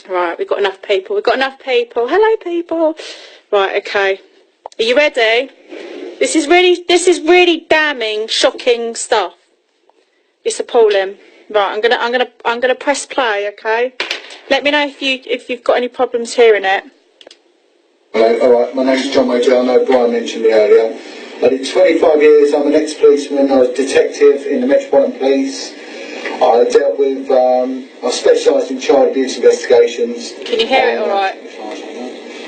Right, we've got enough people. We've got enough people. Hello, people. Right, okay. Are you ready? This is really damning, shocking stuff. It's appalling. Right, I'm gonna press play. Okay. Let me know if you've got any problems hearing it. All right. My name's John Major. I know Brian mentioned me earlier. I did 25 years. I'm an ex-policeman. I was detective in the Metropolitan Police. I dealt with. I specialised in child abuse investigations. Can you hear it? All right.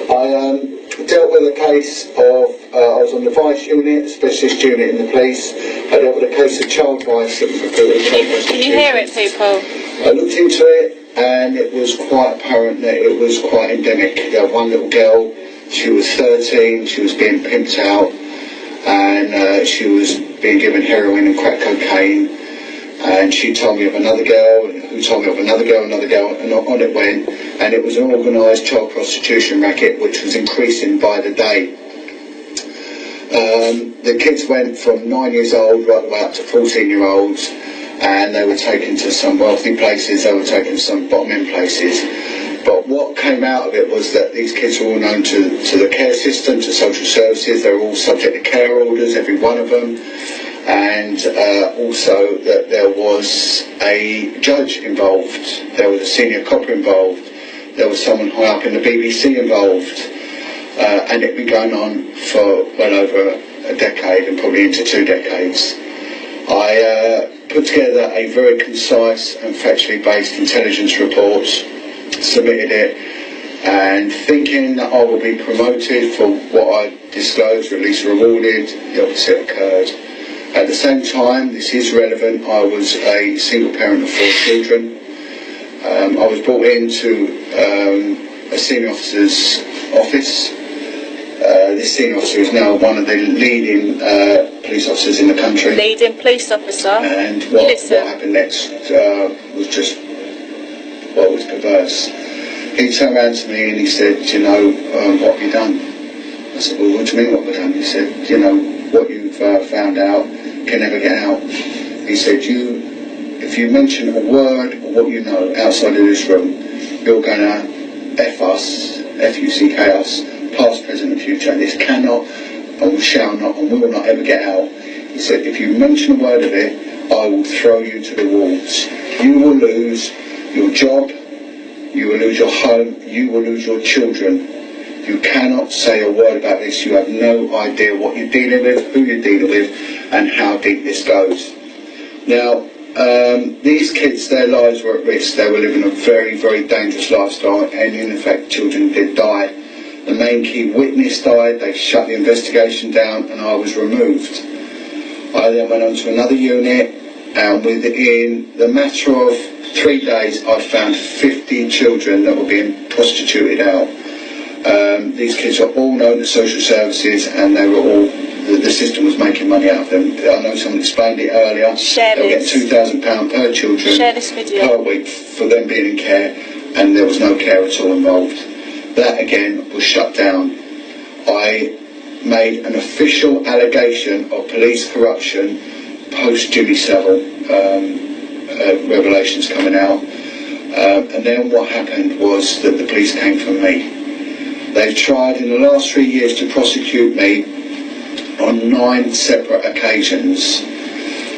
I dealt with a case of. I was on the vice unit, specialist unit in the police. I dealt with a case of child vice that was reported. Can you hear it, people? I looked into it, and it was quite apparent that it was quite endemic. There was one little girl. She was 13. She was being pimped out, and she was being given heroin and crack cocaine. And she told me of another girl, who told me of another girl, and on it went. And it was an organised child prostitution racket, which was increasing by the day. The kids went from 9 years old right the way up to 14-year-olds, and they were taken to some wealthy places, they were taken to some bottom-end places. But what came out of it was that these kids were all known to the care system, to social services. They were all subject to care orders, every one of them. And also that there was a judge involved, there was a senior copper involved, there was someone high up in the BBC involved, and it'd been going on for well over a decade and probably into 2 decades. I put together a very concise and factually based intelligence report, submitted it, and thinking that I would be promoted for what I disclosed, or at least rewarded, the opposite occurred. At the same time, this is relevant, I was a single parent of 4 children. I was brought into a senior officer's office. This senior officer is now one of the leading police officers in the country. Leading police officer? And what happened next was just, well, was perverse. He turned around to me and he said, you know, what have you done? I said, well, what do you mean what have I done? He said, you know, what you've found out can never get out. He said, if you mention a word of what you know outside of this room, you're going to F us, F-U-C-K us, past, present and future, and this cannot and shall not and will not ever get out. He said, if you mention a word of it, I will throw you to the wolves. You will lose your job, you will lose your home, you will lose your children. You cannot say a word about this. You have no idea what you're dealing with, who you're dealing with, and how deep this goes. Now, these kids, their lives were at risk. They were living a very, very dangerous lifestyle, and in fact, children did die. The main key witness died. They shut the investigation down, and I was removed. I then went on to another unit, and within the matter of 3 days, I found 50 children that were being prostituted out. These kids are all known to social services, and they were all, the system was making money out of them. I know someone explained it earlier. They'll get £2,000 per children per week for them being in care, and there was no care at all involved. That again was shut down. I made an official allegation of police corruption post Jimmy Savile revelations coming out, and then what happened was that the police came for me. They've tried in the last 3 years to prosecute me on 9 separate occasions,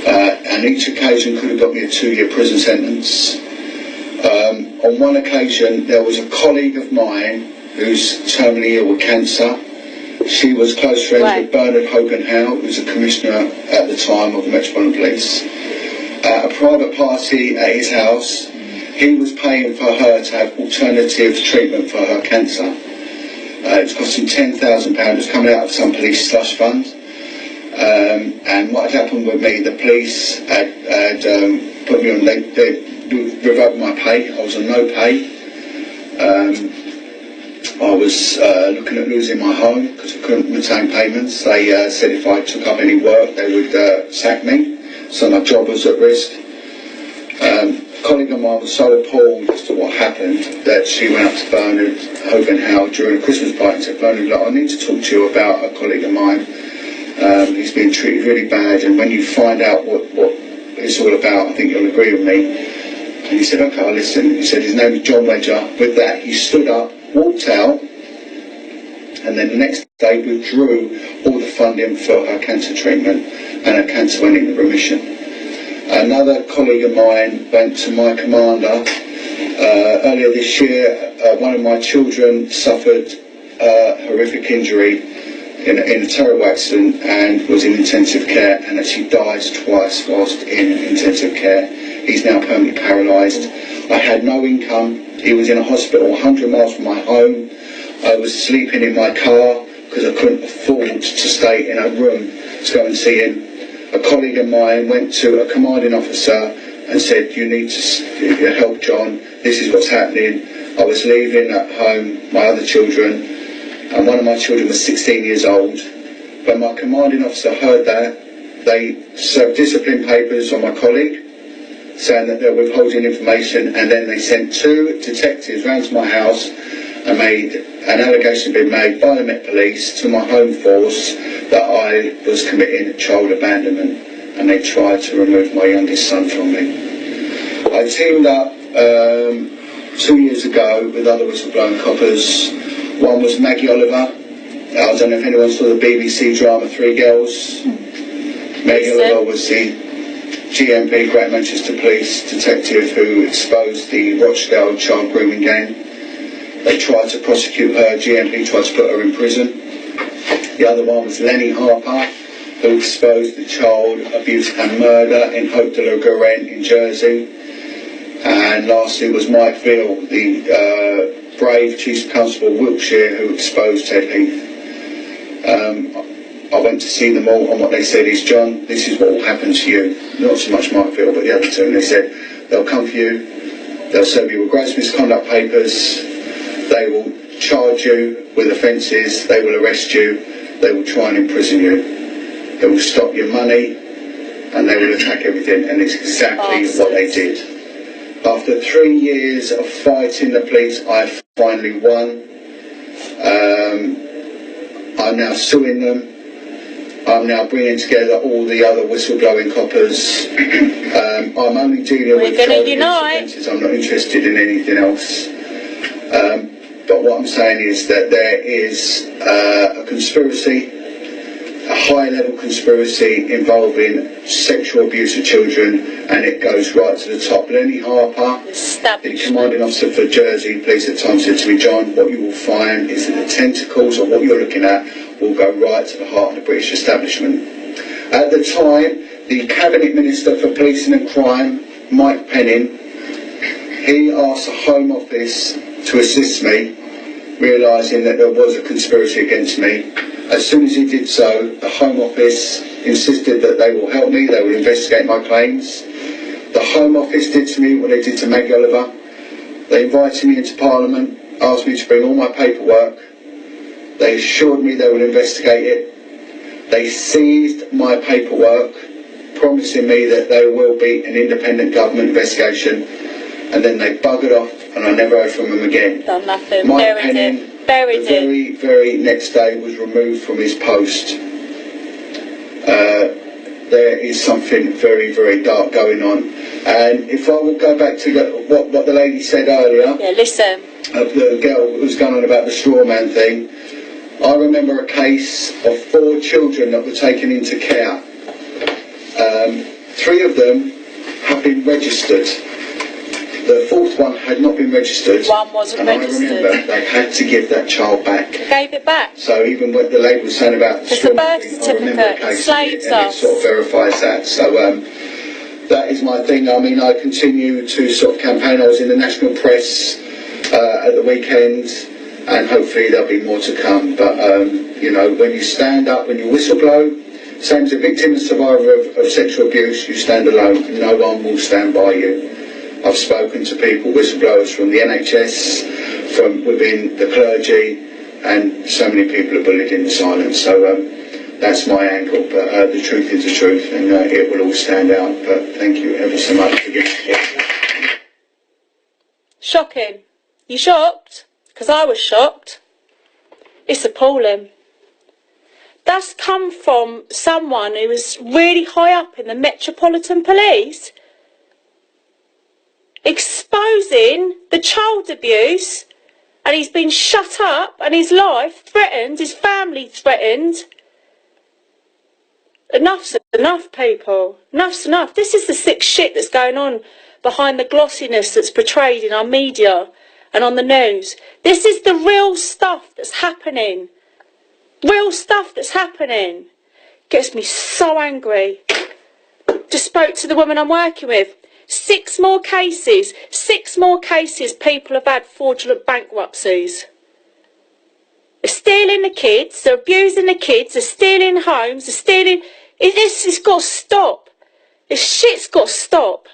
and each occasion could have got me a 2-year prison sentence. On one occasion there was a colleague of mine who's terminally ill with cancer. She was close friends with Bernard Hogan-Howe, who was a commissioner at the time of the Metropolitan Police. At a private party at his house, he was paying for her to have alternative treatment for her cancer. It was costing £10,000, it was coming out of some police slush fund. And what had happened with me, the police had put me on, they revoked my pay. I was on no pay. I was looking at losing my home because I couldn't retain payments. They said if I took up any work, they would sack me. So my job was at risk. A colleague of mine was so appalled as to what happened that she went up to Bernard Hogan-Howe during a Christmas party and said, Bernard, look, I need to talk to you about a colleague of mine. He's been treated really bad, and when you find out what it's all about, I think you'll agree with me. And he said, okay, I'll listen. He said his name is John Wedger. With that, he stood up, walked out, and then the next day withdrew all the funding for her cancer treatment, and her cancer went into remission. Another colleague of mine went to my commander. Earlier this year, one of my children suffered a horrific injury in a terrible accident and was in intensive care, and actually died twice whilst in intensive care. He's now permanently paralysed. I had no income. He was in a hospital 100 miles from my home. I was sleeping in my car because I couldn't afford to stay in a room to go and see him. A colleague of mine went to a commanding officer and said, you need to help John, this is what's happening. I was leaving at home my other children, and one of my children was 16 years old. When my commanding officer heard that, they served discipline papers on my colleague, saying that they're withholding information, and then they sent 2 detectives round to my house and made an allegation being made by the Met Police to my home force that I was committing child abandonment, and they tried to remove my youngest son from me. I teamed up 2 years ago with other whistleblowing coppers. One was Maggie Oliver. I don't know if anyone saw the BBC drama Three Girls. Maggie Oliver was the GMP, Great Manchester Police detective who exposed the Rochdale child grooming gang. They tried to prosecute her. GMP tried to put her in prison. The other one was Lenny Harper, who exposed the child abuse and murder in Hope de la Garenne in Jersey. And lastly was Mike Veal, the brave Chief Constable of Wiltshire, who exposed Ted Heath. I went to see them all, and what they said is, John, this is what will happen to you. Not so much Mike Veal, but the other two. And they said, they'll come for you, they'll serve you with gross misconduct papers, they will charge you with offences, they will arrest you, they will try and imprison you, they will stop your money, and they will attack everything, and it's exactly what they did. After 3 years of fighting the police, I finally won. I'm now suing them. I'm now bringing together all the other whistleblowing coppers. I'm only dealing with child abuse offences. I'm not interested in anything else. But what I'm saying is that there is a conspiracy, a high-level conspiracy involving sexual abuse of children, and it goes right to the top. Lenny Harper, the commanding officer for Jersey Police at the time, said to me, John, what you will find is that the tentacles of what you're looking at will go right to the heart of the British establishment. At the time, the Cabinet Minister for Policing and Crime, Mike Penning, he asked the Home Office to assist me, realising that there was a conspiracy against me. As soon as he did so, the Home Office insisted that they will help me, they will investigate my claims. The Home Office did to me what they did to Maggie Oliver. They invited me into Parliament, asked me to bring all my paperwork. They assured me they would investigate it. They seized my paperwork, promising me that there will be an independent government investigation, and then they buggered off, and I never heard from them again. Done nothing. Mike Penning, the very next day, was removed from his post. There is something very, very dark going on. And if I would go back to what the lady said earlier, of the girl who was going on about the straw man thing, I remember a case of 4 children that were taken into care. 3 of them have been registered. The 4th one had not been registered. One wasn't registered. I remember they had to give that child back. They gave it back. So even what the lady was saying about the birth certificate, enslaved us. It sort of verifies that. So that is my thing. I mean, I continue to sort of campaign. I was in the national press at the weekend, and hopefully there'll be more to come. But you know, when you stand up, when you whistleblow, same as a victim and survivor of sexual abuse, you stand alone. No one will stand by you. I've spoken to people, whistleblowers from the NHS, from within the clergy, and so many people are bullied into silence. So that's my angle, but the truth is the truth, and it will all stand out. But thank you ever so much for giving me. Shocking. You shocked? Because I was shocked. It's appalling. That's come from someone who was really high up in the Metropolitan Police. exposing the child abuse, and he's been shut up and his life threatened, his family threatened. Enough's enough, people. Enough's enough. This is the sick shit that's going on behind the glossiness that's portrayed in our media and on the news. This is the real stuff that's happening. Real stuff that's happening. Gets me so angry. Just spoke to the woman I'm working with. 6 more cases. 6 more cases people have had fraudulent bankruptcies. They're stealing the kids. They're abusing the kids. They're stealing homes. They're stealing... It's got to stop. This shit's got to stop.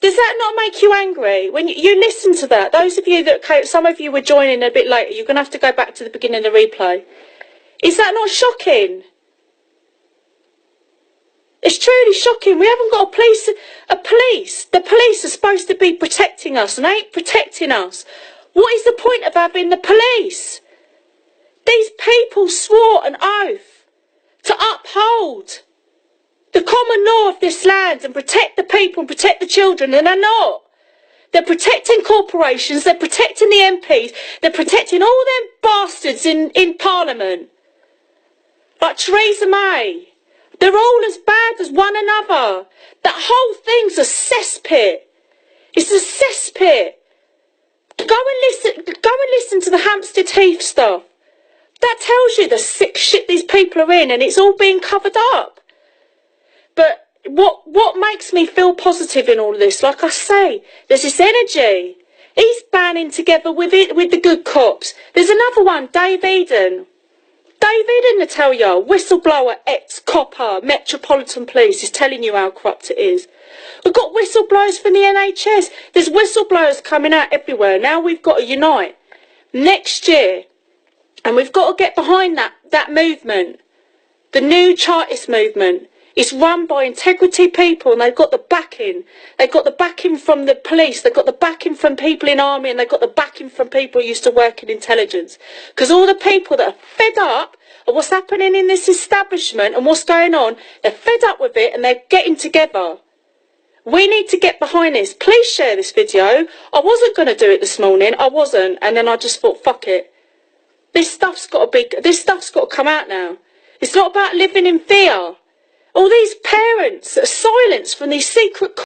Does that not make you angry? When you listen to that, those of you that... Some of you were joining a bit later. You're going to have to go back to the beginning of the replay. Is that not shocking? It's truly shocking. We haven't got a police. The police are supposed to be protecting us and ain't protecting us. What is the point of having the police? These people swore an oath to uphold the common law of this land and protect the people and protect the children, and they're not. They're protecting corporations, they're protecting the MPs, they're protecting all them bastards in Parliament. Like Theresa May. They're all as bad as one another. That whole thing's a cesspit. It's a cesspit. Go and listen to the Hampstead Heath stuff. That tells you the sick shit these people are in, and it's all being covered up. But what makes me feel positive in all of this, like I say, there's this energy. He's banding together with the good cops. There's another one, Dave Eden. Dave Eden, I tell you, whistleblower, ex-copper, Metropolitan Police is telling you how corrupt it is. We've got whistleblowers from the NHS. There's whistleblowers coming out everywhere. Now we've got to unite. Next year, and we've got to get behind that movement. The new Chartist movement. It's run by integrity people, and they've got the backing. They've got the backing from the police. They've got the backing from people in army, and they've got the backing from people who used to work in intelligence. Because all the people that are fed up of what's happening in this establishment and what's going on, they're fed up with it, and they're getting together. We need to get behind this. Please share this video. I wasn't going to do it this morning. I wasn't, and then I just thought, fuck it. This stuff's got to come out now. It's not about living in fear. All these parents that are silenced from these secret